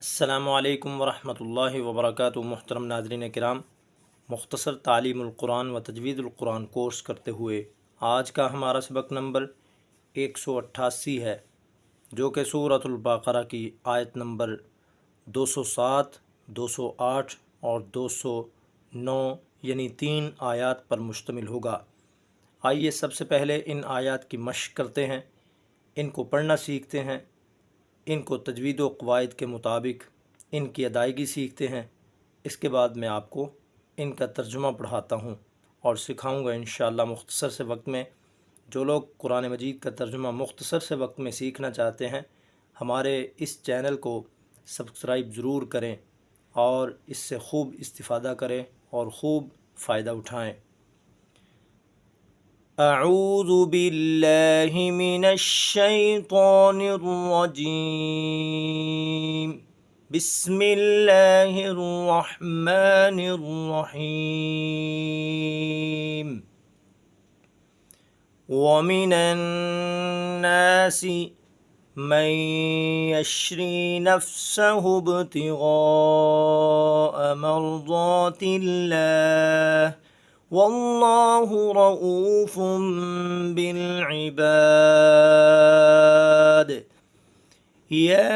السلام علیکم ورحمۃ اللہ وبرکاتہ۔ محترم ناظرین کرام، مختصر تعلیم القرآن و تجوید القرآن کورس کرتے ہوئے آج کا ہمارا سبق نمبر 188 ہے، جو کہ سورۃ البقرہ کی آیت نمبر 207، 208 اور 209 یعنی 3 آیات پر مشتمل ہوگا۔ آئیے سب سے پہلے ان آیات کی مشق کرتے ہیں، ان کو پڑھنا سیکھتے ہیں، ان کو تجوید و قواعد کے مطابق ان کی ادائیگی سیکھتے ہیں۔ اس کے بعد میں آپ کو ان کا ترجمہ پڑھاتا ہوں اور سکھاؤں گا انشاءاللہ مختصر سے وقت میں۔ جو لوگ قرآن مجید کا ترجمہ مختصر سے وقت میں سیکھنا چاہتے ہیں، ہمارے اس چینل کو سبسکرائب ضرور کریں اور اس سے خوب استفادہ کریں اور خوب فائدہ اٹھائیں۔ اعوذ باللہ من الشیطان الرجیم، بسم اللہ الرحمن الرحیم۔ ومن الناس من یشری نفسه ابتغاء مرضات اللہ واللہ رؤوف بالعباد۔ یا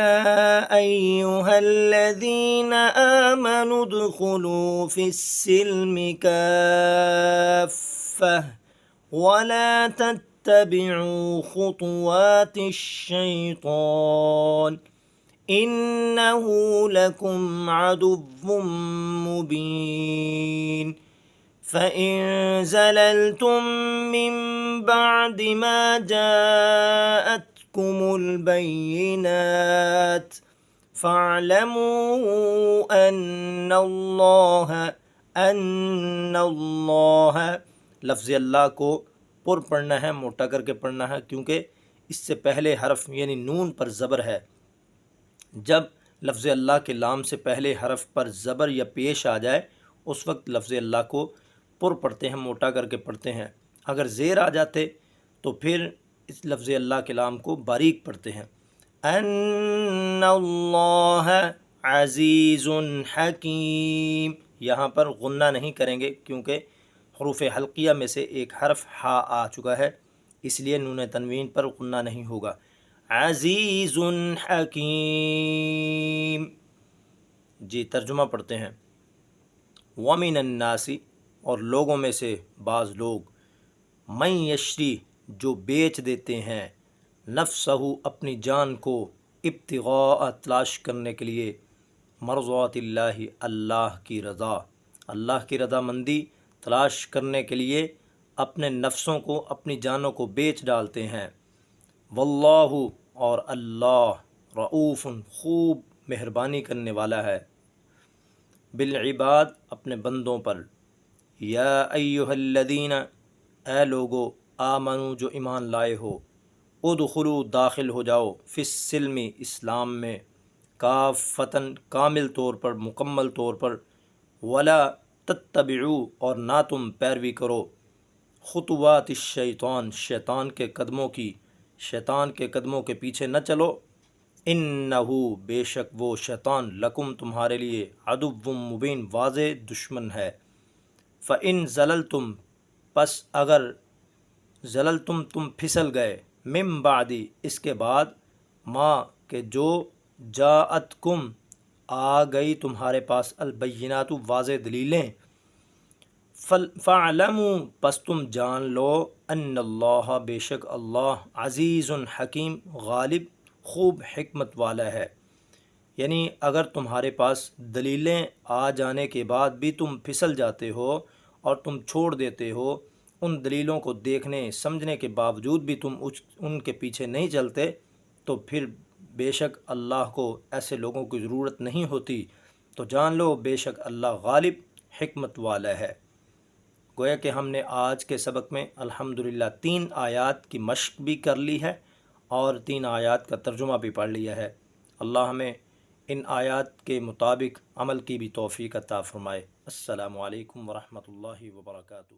ایہا الذین آمنوا ادخلوا فی السلم کافہ ولا تتبعوا خطوات الشیطان انہ لکم عدو مبین۔ فَإِن زَلَلْتُم مِّن بَعْدِ مَا جَاءَتْكُمُ الْبَيِّنَاتُ فَاعْلَمُوا أَنَّ اللَّهَ لفظ اللہ کو پر پڑھنا ہے، موٹا کر کے پڑھنا ہے، کیونکہ اس سے پہلے حرف یعنی نون پر زبر ہے۔ جب لفظ اللہ کے لام سے پہلے حرف پر زبر یا پیش آ جائے اس وقت لفظ اللہ کو پر پڑھتے ہیں، موٹا کر کے پڑھتے ہیں۔ اگر زیر آ جاتے تو پھر اس لفظ اللہ کے لام کو باریک پڑھتے ہیں۔ ان اللہ عزیز حکیم، یہاں پر غنہ نہیں کریں گے کیونکہ حروف حلقیہ میں سے ایک حرف ہا آ چکا ہے، اس لیے نون تنوین پر غنہ نہیں ہوگا۔ عزیز حکیم۔ جی ترجمہ پڑھتے ہیں۔ وَمِنَ النَّاسِ اور لوگوں میں سے بعض لوگ، من یشری جو بیچ دیتے ہیں، نفسہ اپنی جان کو، ابتغاء تلاش کرنے کے لیے، مرضات اللہ اللہ کی رضا، اللہ کی رضا مندی تلاش کرنے کے لیے اپنے نفسوں کو، اپنی جانوں کو بیچ ڈالتے ہیں۔ واللہ اور اللہ رؤوف خوب مہربانی کرنے والا ہے، بالعباد اپنے بندوں پر۔ یا ایہا الذین اے لوگو، آمنو جو ایمان لائے ہو، ادخلو داخل ہو جاؤ، فی السلم اسلام میں، کافتن کامل طور پر، مکمل طور پر، ولا تتبعو اور نہ تم پیروی کرو، خطوات الشیطان شیطان کے قدموں کی، شیطان کے قدموں کے پیچھے نہ چلو، انہو بے شک وہ شیطان لکم تمہارے لیے، عدو مبین واضح دشمن ہے۔ فَإِن زَلَلْتُم پس اگر زللتم تم پھسل گئے، من بعد اس کے بعد، ما کہ جو جاءتکم آ گئی تمہارے پاس، البینات واضح دلیلیں، فَاعْلَمُوا پس تم جان لو، ان اللہ بے شک اللہ، عزیز حکیم غالب خوب حکمت والا ہے۔ یعنی اگر تمہارے پاس دلیلیں آ جانے کے بعد بھی تم پھسل جاتے ہو اور تم چھوڑ دیتے ہو، ان دلیلوں کو دیکھنے سمجھنے کے باوجود بھی تم ان کے پیچھے نہیں چلتے، تو پھر بے شک اللہ کو ایسے لوگوں کی ضرورت نہیں ہوتی۔ تو جان لو بے شک اللہ غالب حکمت والا ہے۔ گویا کہ ہم نے آج کے سبق میں الحمدللہ 3 آیات کی مشق بھی کر لی ہے اور 3 آیات کا ترجمہ بھی پڑھ لیا ہے۔ اللہ ہمیں ان آیات کے مطابق عمل کی بھی توفیق عطا فرمائے۔ السلام علیکم ورحمۃ اللہ وبرکاتہ۔